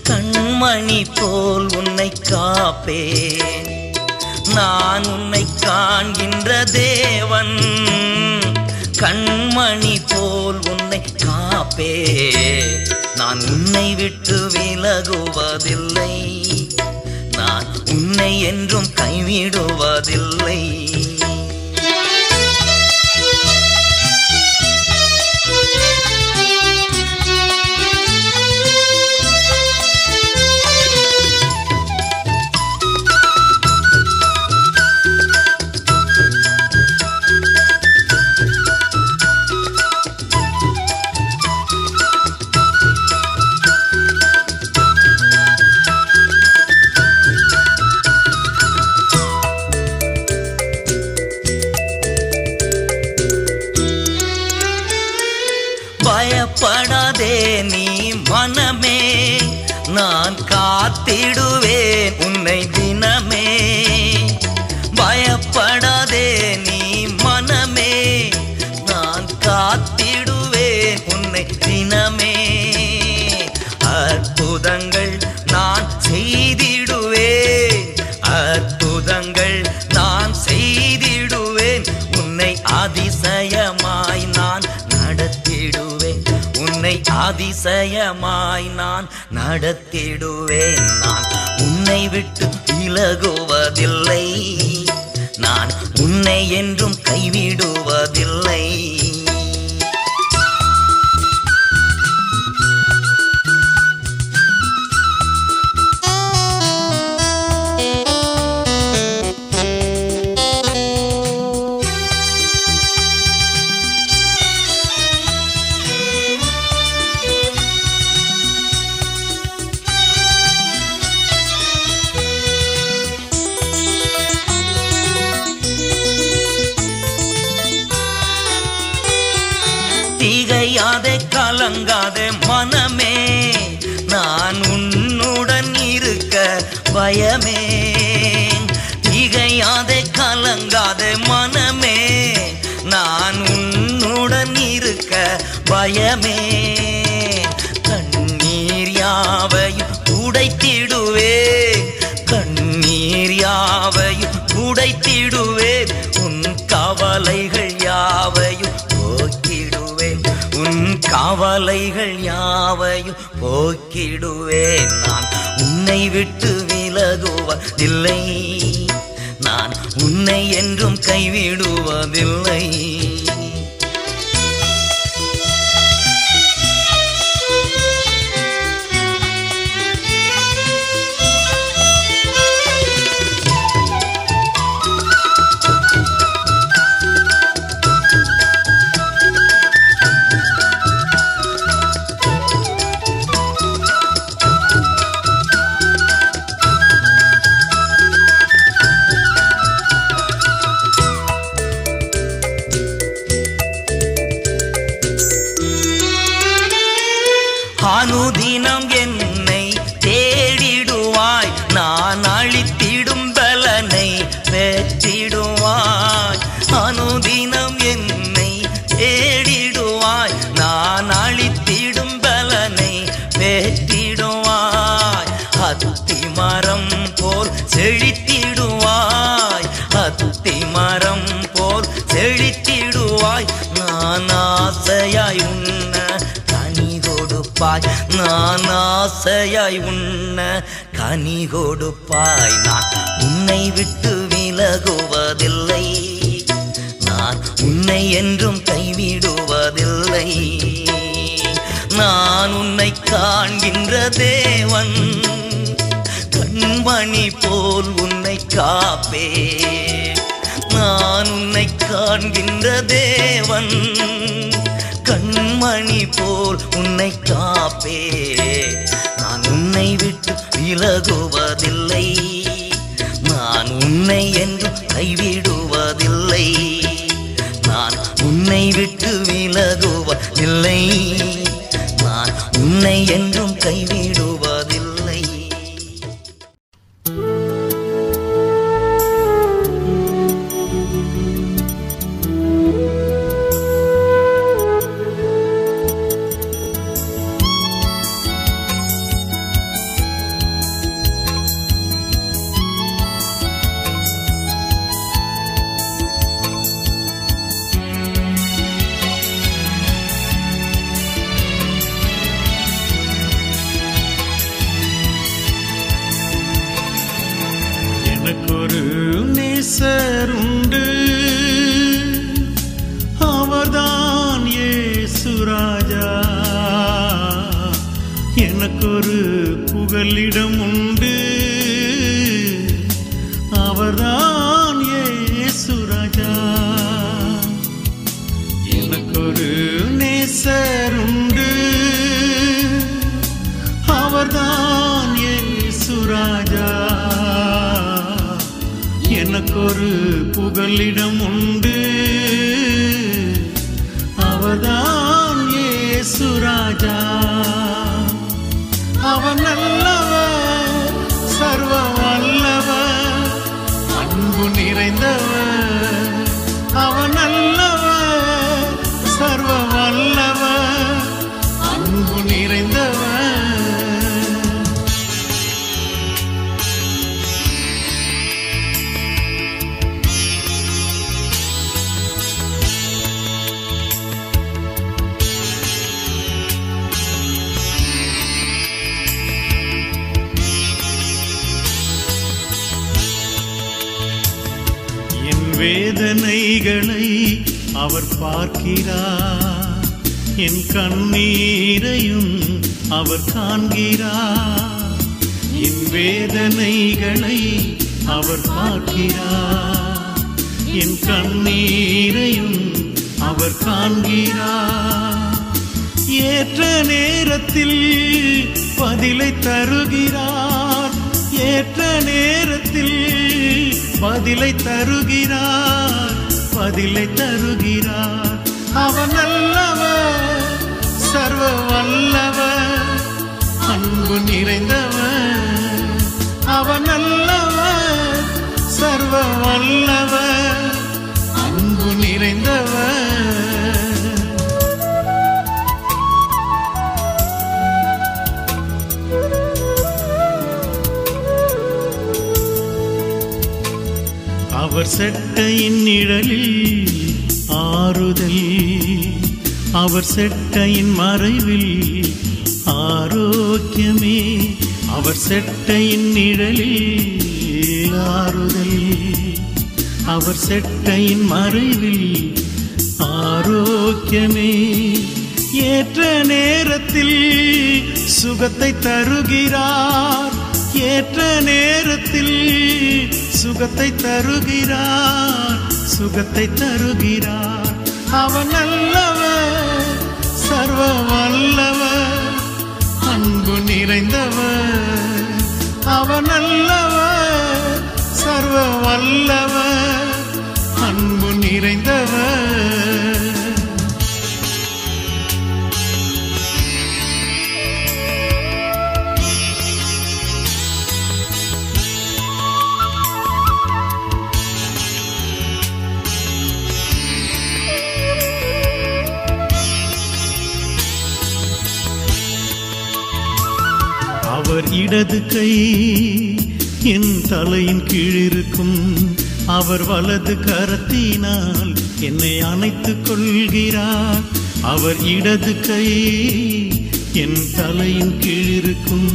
கண்மணி போல் உன்னை காப்பேன் நான் உன்னை காண்கின்ற தேவன் கண்மணி போல் உன்னை காப்பே நான் உன்னை விட்டு விலகுவதில்லை நான் உன்னை என்றும் கைவிடுவதில்லை பயப்படாதே நீ மனமே நான் காத்திடுவேன் உன்னை தினமே பயப்படாதே நீ மனமே நான் காத்திடுவேன் உன்னை தினமே அற்புதங்கள் நான் செய்திடுவேன் அற்புதங்கள் நான் செய்திடுவேன் உன்னை அதிசயமாய் நான் நடத்திடுவேன் உன்னை அதிசயமாய் நான் நடத்திடுவேன் நான் உன்னை விட்டு விலகுவதில்லை நான் உன்னை என்றும் கைவிடுவதில்லை திகையாதே கலங்காதே மனமே நான் உன்னுடன் இருக்க பயமே திகையாதே கலங்காதே மனமே நான் உன்னுடன் இருக்க பயமே கண்ணீர் யாவையும் உடைத்து கவலைகள் யாவையும் போக்கிடுவேன். நான் உன்னை விட்டு விலகுவதில்லை, நான் உன்னை என்றும் கைவிடுவதில்லை. அனுதினம் என்னை தேடிடுவாய், நான் அளித்திடும் பலனை பெற்றிடுவாய். அனுதினம் என்னை தேடிடுவாய், நான் அளித்திடும் பலனை பெற்றிடுவாய். அத்தி மரம் போல் செழித்திடுவாய், அத்தி மரம் போல் செழித்திடுவாய். நான் ஆசையாய் உன்ன நான் ஆசையாய் உண்ண கனி கொடுப்பாய். நான் உன்னை விட்டு விலகுவதில்லை, நான் உன்னை என்றும் கைவிடுவதில்லை. நான் உன்னை காண்கின்ற தேவன், கண்மணி போல் உன்னை காப்பே. நான் உன்னை காண்கின்ற தேவன், கண்மணி போல் உன்னை காப்பே. நான் உன்னை விட்டு விலகுவதில்லை, நான் உன்னை என்றும் கைவிடுவதில்லை. நான் உன்னை விட்டு விலகுவதில்லை, நான் உன்னை என்றும் கைவிடுவதில்லை. எனக்கொரு நேசருண்டு, அவர்தான் இயேசு ராஜா. எனக்கொரு புகலிடம் உண்டு, அவர்தான் இயேசு ராஜா. எனக்கொரு நேசருண்டு, அவர்தான் இயேசு ராஜா. எனக்கொரு புகலிடம் உண்டு, அவர்தான் இயேசு ராஜா. அவன் நல்லவர், சர்வ வல்லவர், அன்பு நிறைந்தவர். அவன் நல்லவர், சர்வ வல்லவர், அன்பு நிறைந்தவர். வேதனைகளை அவர் பார்க்கிறார், என் கண்ணீரையும் அவர் காண்கிறார். என் வேதனைகளை அவர் பார்க்கிறார், என் கண்ணீரையும் அவர் காண்கிறார். ஏற்ற நேரத்தில் பதிலை தருகிறார், ஏற்ற நேரத்தில் பதிலை தருகிறார், பதிலை தருகிறார். அவன் நல்லவர், சர்வ வல்லவர், அன்பு நிறைந்தவர். அவன் நல்லவர், சர்வ வல்லவர், அன்பு நிறைந்தவர். அவர் செட்டையின் நிழலில் ஆறுதல், அவர் செட்டையின் மறைவில் ஆரோக்கியமே, அவர் செட்டையின் நிழலில் ஆறுதல், அவர் செட்டையின் மறைவில் ஆரோக்கியமே. ஏற்ற நேரத்தில் சுகத்தை தருகிறார், ஏற்ற நேரத்தில் சுகத்தை தருகிறார், சுகத்தை தருகிறார். அவன் நல்லவர், சர்வ வல்லவர், அன்பு நிறைந்தவர். அவன் நல்லவர், சர்வ வல்லவர், அன்பு நிறைந்தவர். அவர் இடது கை என் தலையின் கீழிருக்கும், அவர் வலது கரத்தினால் என்னை அணைத்துக் கொள்கிறார். அவர் இடது கை என் தலையின் கீழிருக்கும்,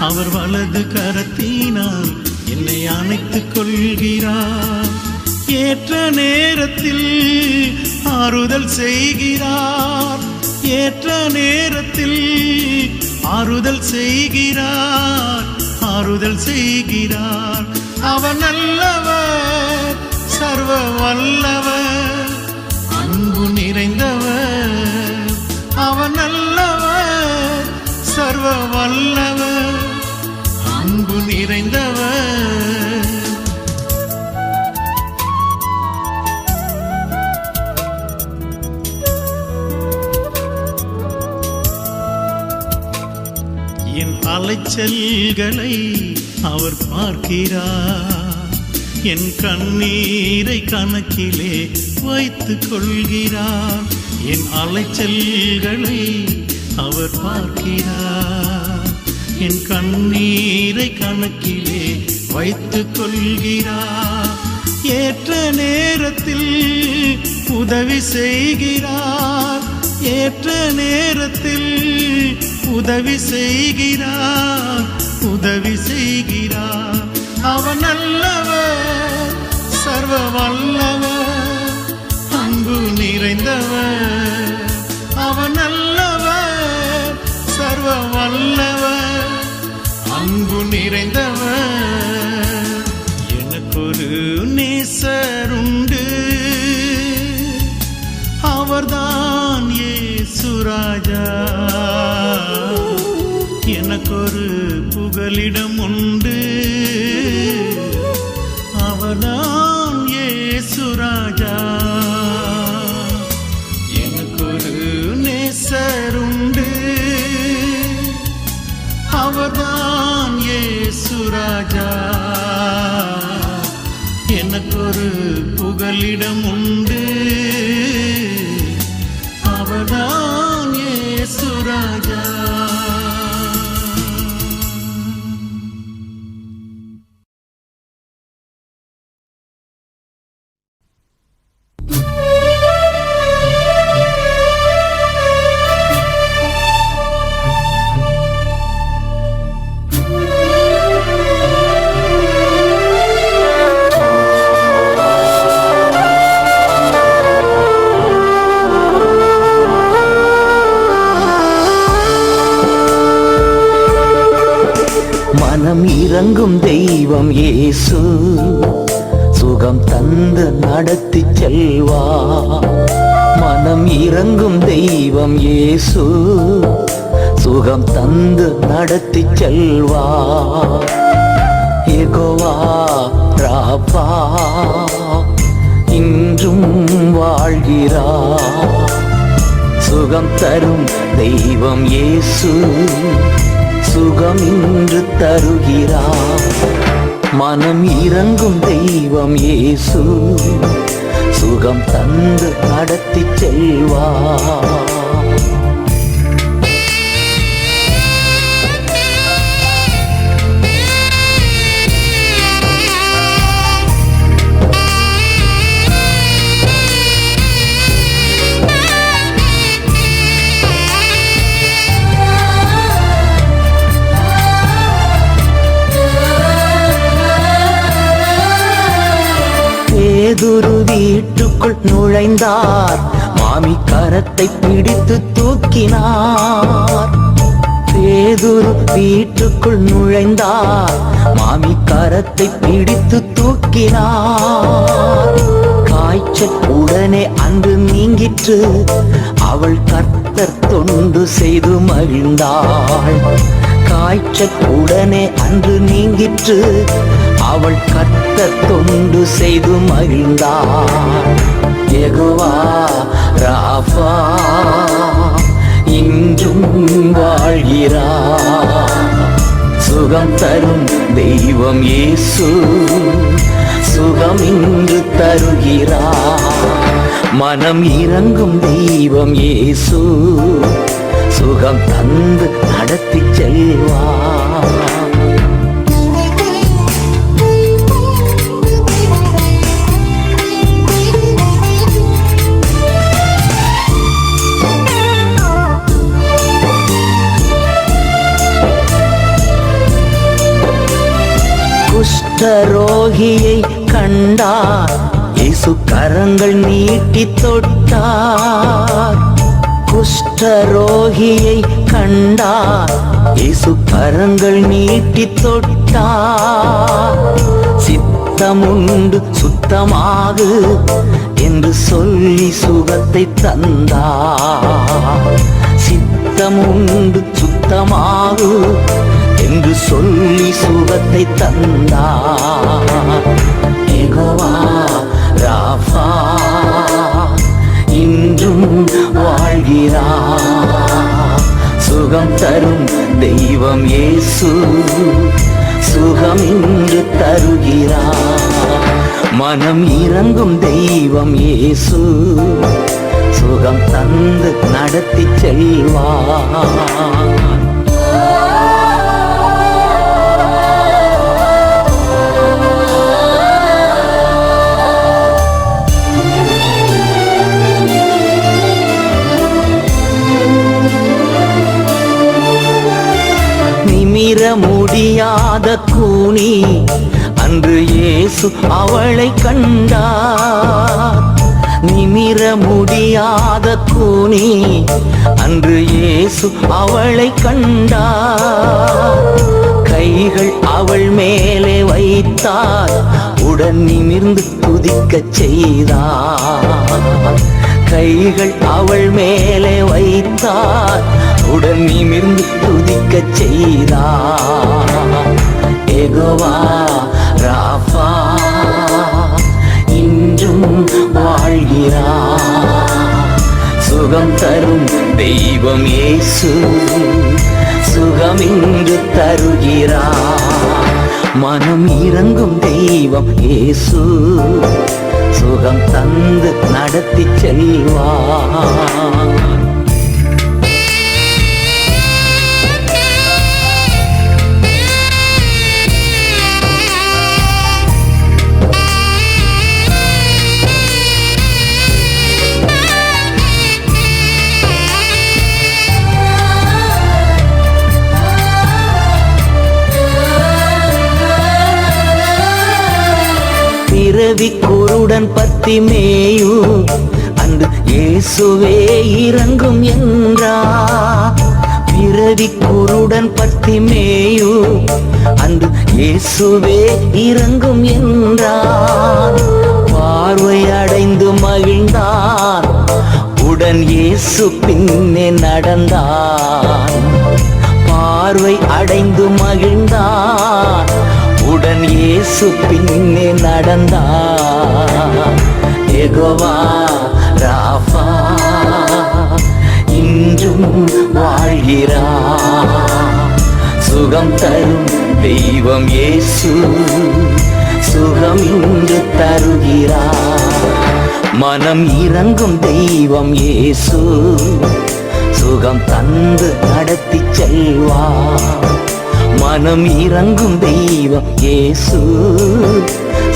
அவர் வலது கரத்தினால் என்னை அணைத்துக் கொள்கிறார். ஏற்ற நேரத்தில் ஆறுதல் செய்கிறார், ஏற்ற நேரத்தில் ஆறுதல் செய்கிறார், ஆறுதல் செய்கிறார். அவர் நல்லவர், சர்வ வல்லவர், அன்பு நிறைந்தவர். அவர் நல்லவர், சர்வ வல்லவர், அன்பு நிறைந்தவர். என் அலைச்சல்களை அவர் பார்க்கிறார், என் கண்ணீரை கணக்கிலே வைத்துக் கொள்கிறார். என் அலைச்சல்களை அவர் பார்க்கிறார், என் கண்ணீரை கணக்கிலே வைத்துக் கொள்கிறார். ஏற்ற நேரத்தில் உதவி செய்கிறார், ஏற்ற நேரத்தில் உதவி செய்கிறார், உதவி செய்கிறார். அவன் நல்லவர், சர்வ வல்லவர், அன்பு நிறைந்தவர். அவன் நல்லவர், சர்வ வல்லவர், அன்பு நிறைந்தவர். எனக்கொரு நேசருண்டு, அவர்தான் இயேசு ராஜா. எனக்கொரு புகலிடம் உண்டு, அவர்தான் இயேசு ராஜா. எனக்கொரு நேசருண்டு, அவர்தான் இயேசு ராஜா. எனக்கொரு புகலிடம் உண்டு, அவர்தான் இயேசு ராஜா. மனம் இறங்கும் தெய்வம் இயேசு, சுகம் தந்து நடத்தி செல்வா. மனம் இறங்கும் தெய்வம் இயேசு, சுகம் தந்து நடத்தி செல்வா. யெகோவா ராபா இன்றும் வாழ்கிறார். சுகம் தரும் தெய்வம் இயேசு, சுகம் இன்று தருகிறார். மனம் இறங்கும் தெய்வம் இயேசு, சுகம் தந்து நடத்தி செல்வார். பேதுரு வீட்டுக்குள் நுழைந்தார், மாமி கரத்தை பிடித்து தூக்கினார். பேதுரு வீட்டுக்குள் நுழைந்தார், மாமி கரத்தை பிடித்து தூக்கினார். காய்ச்சல் உடனே அன்று நீங்கிற்று, அவள் கர்த்தர் தொண்டு செய்து மகிழ்ந்தாள். காய்ச்சல் உடனே அன்று நீங்கிற்று, அவள் கர்த்தர் தொண்டு செய்து மகிழ்ந்தாள். யெகோவா ராஃபா இன்றும் வாழ்கிறார். சுகம் தரும் தெய்வம் இயேசு, சுகம் இன்று தருகிறார். மனம் இறங்கும் தெய்வம் இயேசு, சுகம் தந்து நடத்தி செல்வார். குஷ்டரோகியை கண்டார், இயேசு கரங்கள் நீட்டி தொட்டார். குஷ்டரோகியை கண்டார், இயேசு கரங்கள் நீட்டி தொட்டார். சித்தமுண்டு சுத்தமாகு என்று சொல்லி சுகத்தை தந்தார். சித்தமுண்டு சுத்தமாகு என்று சொல்லி சுகத்தை தந்தார். யெகோவா ராஃபா இன்றும் வாழ்கிறார். சுகம் தரும் தெய்வம் இயேசு, சுகம் இன்று தருகிறார். மனம் இறங்கும் தெய்வம் இயேசு, சுகம் தந்து நடத்தி செல்வார். நிமிர முடியாத கூனி அன்று இயேசு அவளை கண்டார். நிமிர முடியாத கூனி அன்று இயேசு அவளை கண்டார். கைகள் அவள் மேலே வைத்தார், உடன் நிமிர்ந்து துதிக்கச் செய்தார். கைகள் அவள் மேலே வைத்தார், உடன் நிமிர்ந்து துதிக்கச் செய்தார். யெகோவா ராஃபா இன்றும் வாழ்கிறார். சுகம் தரும் தெய்வம் இயேசு, சுகம் இன்று தருகிறார். மனம் இறங்கும் தெய்வம் இயேசு, சுகம் தந்து நடத்தி செல்வார். பிறவி குருடன் பத்திமேயு அன்று இயேசுவே இறங்கும் என்றார். பிறவி குருடன் பத்திமேயு அன்று இயேசுவே இறங்கும் என்றார். பார்வை அடைந்து மகிழ்ந்தார், உடன் இயேசு பின்னே நடந்தார். பார்வை அடைந்து மகிழ்ந்தார், உடன் இயேசு பின்னே நடந்தார். யெகோவா ராஃபா இன்றும் வாழ்கிறார். சுகம் தரும் தெய்வம் இயேசு, சுகம் இன்று தருகிறார். மனம் இறங்கும் தெய்வம் இயேசு, சுகம் தந்து நடத்தி செல்வார். மனம் இறங்கும் தெய்வம் இயேசு,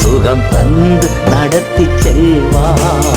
சுகம் தந்து நடத்தி செல்வார்.